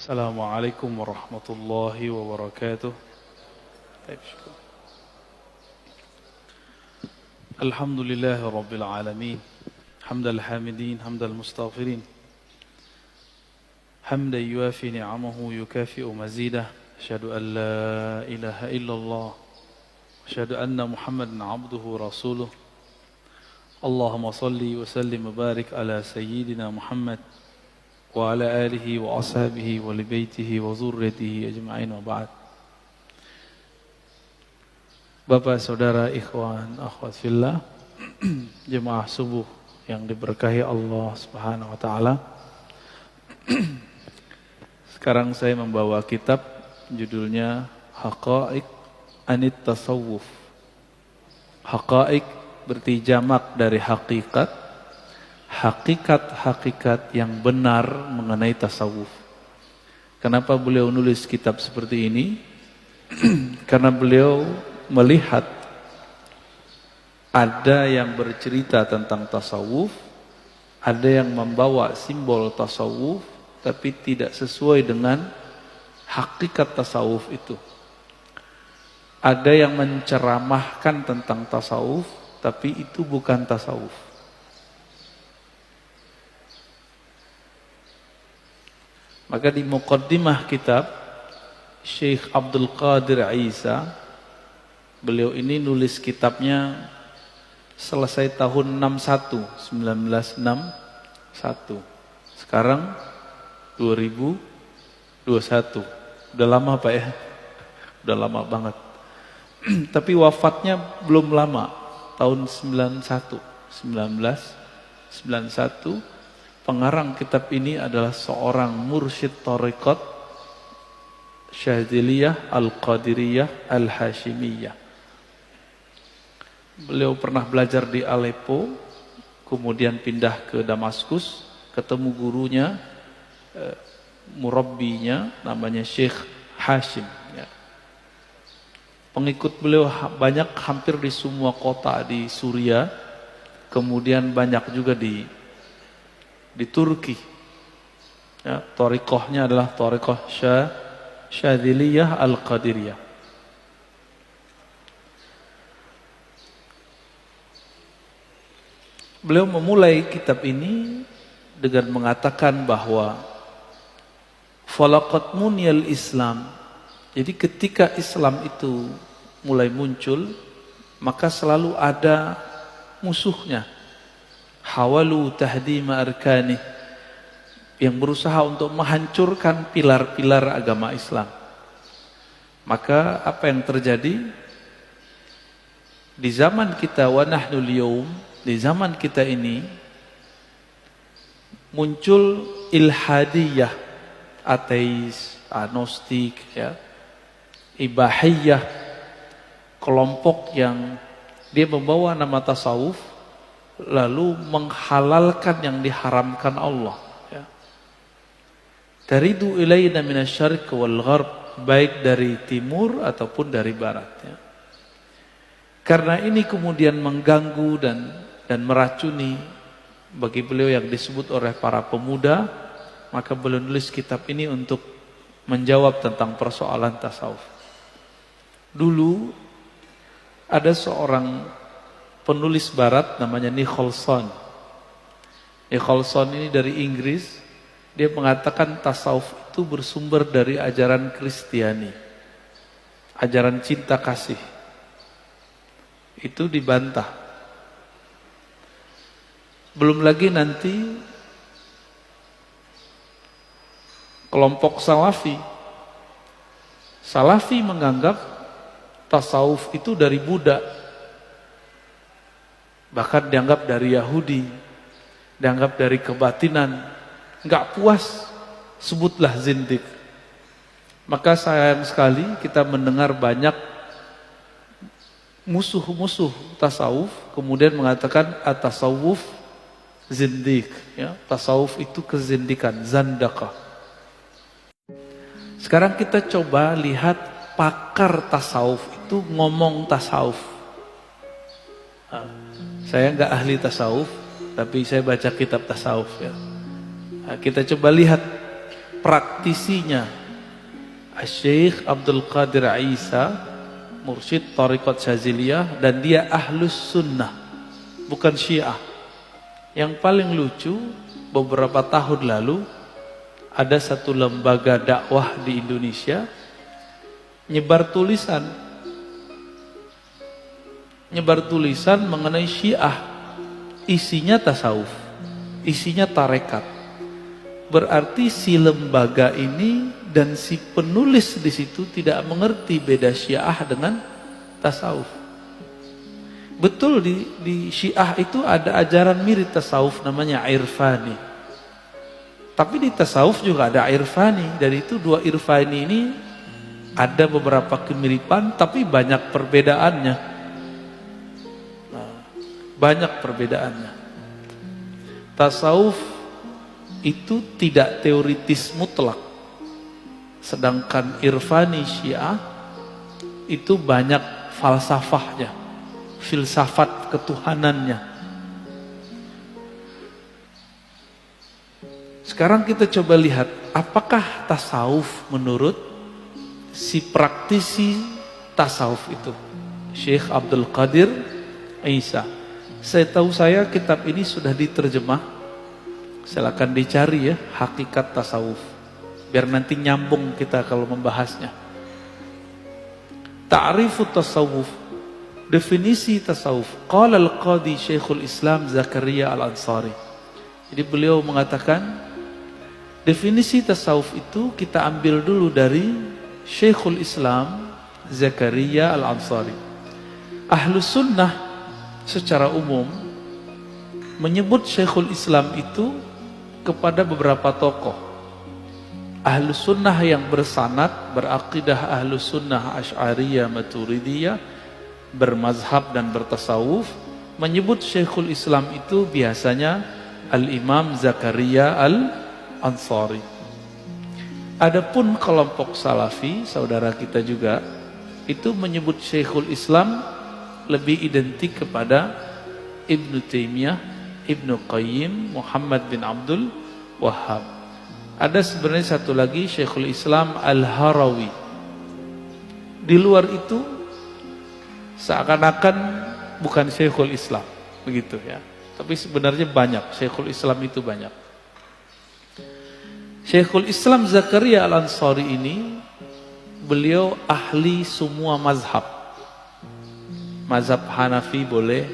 Assalamualaikum warahmatullahi wabarakatuh. Alhamdulillahi rabbil alamin. Hamdal hamidin, hamdal mustaghfirin. Hamdan yuafi ni'amahu yukafi'u mazidah. Asyhadu an la ilaha illallah. Asyhadu anna Muhammadan abduhu rasuluh. Allahumma salli wa sallim wa barik ala sayyidina Muhammad wa ala alihi wa ashabihi wa li baitihi wa zurriyatihi ajma'in wa ba'd. Bapak, saudara, ikhwan, akhwat fillah, jemaah subuh yang diberkahi Allah Subhanahu wa taala. Sekarang saya membawa kitab judulnya Haqa'iq Anit Tasawuf. Haqa'iq berarti jamak dari hakikat. Hakikat-hakikat yang benar mengenai tasawuf. Kenapa beliau nulis kitab seperti ini? Karena beliau melihat ada yang bercerita tentang tasawuf, ada yang membawa simbol tasawuf, tapi tidak sesuai dengan hakikat tasawuf itu. Ada yang menceramahkan tentang tasawuf, tapi itu bukan tasawuf. Maka di muqaddimah kitab Syekh Abdul Qadir Isa, beliau ini nulis kitabnya selesai tahun 1961. Sekarang 2021. Udah lama Pak ya? Udah lama banget. Tapi wafatnya belum lama, tahun 1991. Pengarang kitab ini adalah seorang mursyid thariqat Syadziliyah Al-Qadiriyah Al-Hashimiyah. Beliau pernah belajar di Aleppo, kemudian pindah ke Damaskus, ketemu gurunya, murabbinya, namanya Syekh Hashim. Ya. Pengikut beliau banyak, hampir di semua kota di Suriah, kemudian banyak juga di Turki. Ya, thariqahnya adalah thariqah Syadziliyah Al-Qadiriyah. Beliau memulai kitab ini dengan mengatakan bahwa falaqat muniyal Islam. Jadi ketika Islam itu mulai muncul, maka selalu ada musuhnya. Hawalu tahdima arkani, yang berusaha untuk menghancurkan pilar-pilar agama Islam. Maka apa yang terjadi di zaman kita, wa nahnul yaum, di zaman kita ini muncul ilhadiyah, ateis, agnostik, ya, ibahiyah, kelompok yang dia membawa nama tasawuf lalu menghalalkan yang diharamkan Allah. Ya. Taridu ilayna minasyarq wal gharb, baik dari timur ataupun dari barat. Ya. Karena ini kemudian mengganggu dan meracuni bagi beliau yang disebut oleh para pemuda, maka beliau nulis kitab ini untuk menjawab tentang persoalan tasawuf. Dulu ada seorang penulis barat namanya Nicholson. Nicholson ini dari Inggris. Dia mengatakan tasawuf itu bersumber dari ajaran Kristiani, ajaran cinta kasih. Itu dibantah. Belum lagi nanti kelompok Salafi. Salafi menganggap tasawuf itu dari Buddha. Bahkan dianggap dari Yahudi, dianggap dari kebatinan. Enggak puas, sebutlah zindik. Maka sayang sekali kita mendengar banyak musuh-musuh tasawuf kemudian mengatakan at-tasawuf zindik, ya, tasawuf itu kezindikan, zandaqah. Sekarang kita coba lihat pakar tasawuf itu ngomong tasawuf. Saya enggak ahli tasawuf, tapi saya baca kitab tasawuf, ya. Nah, kita coba lihat praktisinya Syekh Abdul Qadir Isa, mursyid Thariqat Syaziliyah, dan dia ahlus sunnah, bukan syiah. Yang paling lucu, beberapa tahun lalu ada satu lembaga dakwah di Indonesia nyebar tulisan mengenai syiah, isinya tasawuf, isinya tarekat. Berarti si lembaga ini dan si penulis di situ tidak mengerti beda syiah dengan tasawuf. Betul, di syiah itu ada ajaran mirip tasawuf namanya irfani. Tapi di tasawuf juga ada irfani. Dari itu dua irfani ini ada beberapa kemiripan tapi banyak perbedaannya. Nah, banyak perbedaannya. Tasawuf itu tidak teoritis mutlak. Sedangkan irfani syiah itu banyak falsafahnya, filsafat ketuhanannya. Sekarang kita coba lihat, apakah tasawuf menurut si praktisi tasawuf itu, Syekh Abdul Qadir Isa. Saya kitab ini sudah diterjemah. Silakan dicari ya, Hakikat Tasawuf, biar nanti nyambung kita kalau membahasnya. Ta'rifut tasawuf, definisi tasawuf. Qala al-Qadi Syekhul Islam Zakaria Al-Ansari. Jadi beliau mengatakan definisi tasawuf itu kita ambil dulu dari Syekhul Islam Zakaria Al-Ansari. Ahlus sunnah secara umum menyebut Syekhul Islam itu kepada beberapa tokoh. Ahlus sunnah yang bersanad, berakidah ahlus sunnah Asy'ariyah Maturidiyah, bermazhab dan bertasawuf, menyebut Syekhul Islam itu biasanya Al-Imam Zakaria Al-Ansari. Adapun kelompok Salafi, saudara kita juga, itu menyebut Syekhul Islam lebih identik kepada Ibnu Taimiyah, Ibnu Qayyim, Muhammad bin Abdul Wahhab. Ada sebenarnya satu lagi, Syekhul Islam Al-Harawi. Di luar itu seakan-akan bukan Syekhul Islam, begitu ya. Tapi sebenarnya banyak, Syekhul Islam itu banyak. Syekhul Islam Zakaria Al-Ansari ini, beliau ahli semua mazhab. Mazhab Hanafi boleh,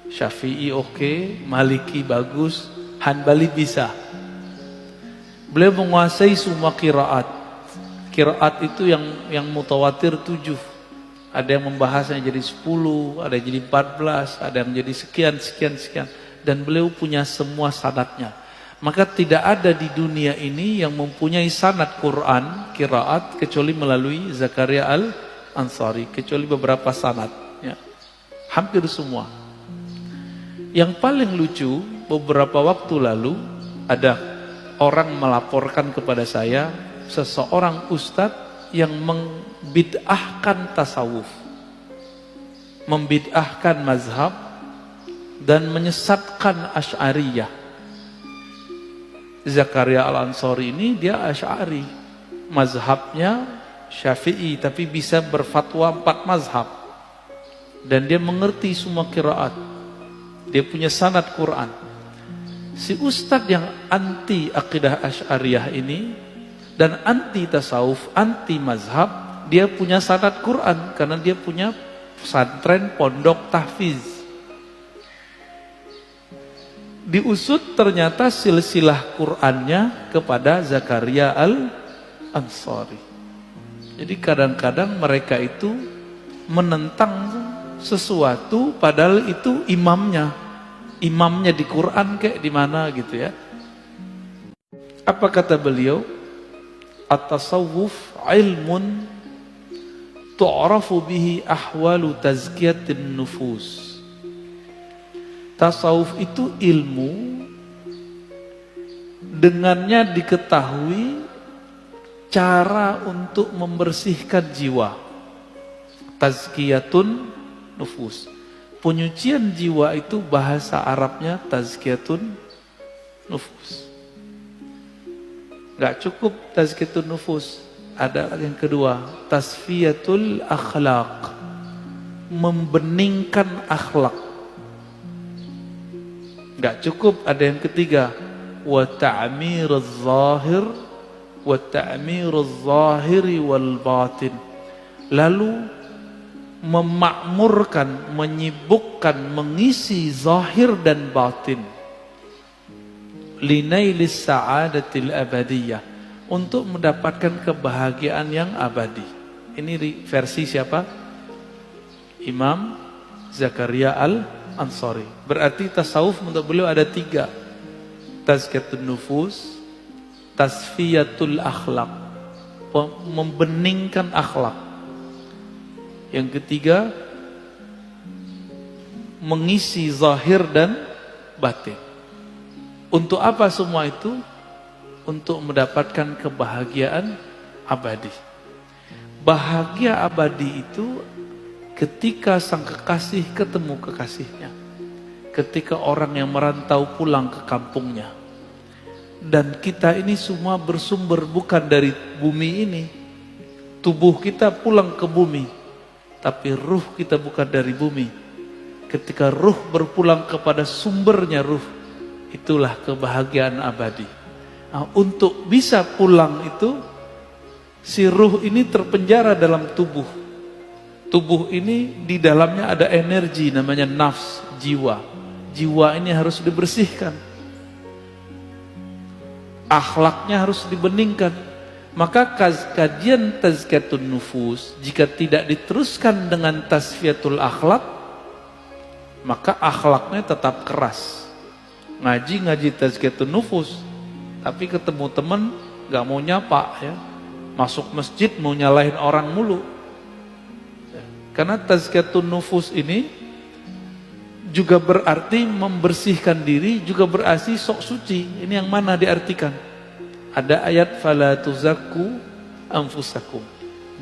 Syafi'i oke, Maliki bagus, Hanbali bisa. Beliau menguasai semua qiraat. Qiraat itu yang mutawatir 7. Ada yang membahasnya jadi 10, ada yang jadi 14, ada yang jadi sekian. Dan beliau punya semua sanadnya. Maka tidak ada di dunia ini yang mempunyai sanad Quran, qiraat, kecuali melalui Zakaria Al-Ansari. Kecuali beberapa sanad. Ya. Hampir semua. Yang paling lucu, beberapa waktu lalu ada orang melaporkan kepada saya seseorang ustadz yang membid'ahkan tasawuf, membid'ahkan mazhab dan menyesatkan Asy'ariyah. Zakaria Al-Ansari ini dia Asy'ari, mazhabnya Syafi'i, tapi bisa berfatwa 4 mazhab, dan dia mengerti semua qiraat. Dia punya sanad Quran. Si ustadz yang anti akidah Asy'ariyah ini dan anti tasawuf, anti mazhab, dia punya sanad Quran karena dia punya pesantren pondok tahfiz. Diusut ternyata silsilah Qurannya kepada Zakaria Al-Ansari. Jadi kadang-kadang mereka itu menentang sesuatu padahal itu imamnya di Quran kayak di mana gitu ya. Apa kata beliau? At-tasawuf ilmun tu'rafu bihi ahwalu tazkiyatin nufus. Tasawuf itu ilmu, dengannya diketahui cara untuk membersihkan jiwa. Tazkiyatun nufus. Penyucian jiwa itu bahasa Arabnya tazkiyatun nufus. Gak cukup tazkiyatun nufus. Ada yang kedua, tasfiyatul akhlaq. Membeningkan akhlak. Gak cukup, ada yang ketiga, wa ta'miruz zahir wa ta'miruz zahiri wal batin. Lalu memakmurkan, menyibukkan, mengisi zahir dan batin. Linailis sa'adatil abadiyah, untuk mendapatkan kebahagiaan yang abadi. Ini versi siapa? Imam Zakaria Al-Ansari. Berarti tasawuf untuk beliau ada 3. Tazkiyatun nufus, tasfiyatul akhlak, membeningkan akhlak. Yang ketiga, mengisi zahir dan batin. Untuk apa semua itu? Untuk mendapatkan kebahagiaan abadi. Bahagia abadi itu ketika sang kekasih ketemu kekasihnya. Ketika orang yang merantau pulang ke kampungnya. Dan kita ini semua bersumber bukan dari bumi ini. Tubuh kita pulang ke bumi, tapi ruh kita bukan dari bumi. Ketika ruh berpulang kepada sumbernya ruh, itulah kebahagiaan abadi. Nah, untuk bisa pulang itu, si ruh ini terpenjara dalam tubuh. Tubuh ini di dalamnya ada energi namanya nafs, jiwa. Jiwa ini harus dibersihkan. Akhlaknya harus dibeningkan. Maka kajian tazkiyatun nufus jika tidak diteruskan dengan tasfiyatul akhlak, maka akhlaknya tetap keras. Ngaji tazkiyatun nufus, tapi ketemu teman gak mau nyapa ya. Masuk masjid mau nyalahin orang mulu. Karena tazkiyatun nufus ini juga berarti membersihkan diri, juga berarti sok suci. Ini yang mana diartikan? Ada ayat fala tuzakku anfusakum.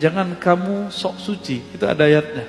Jangan kamu sok suci, itu ada ayatnya.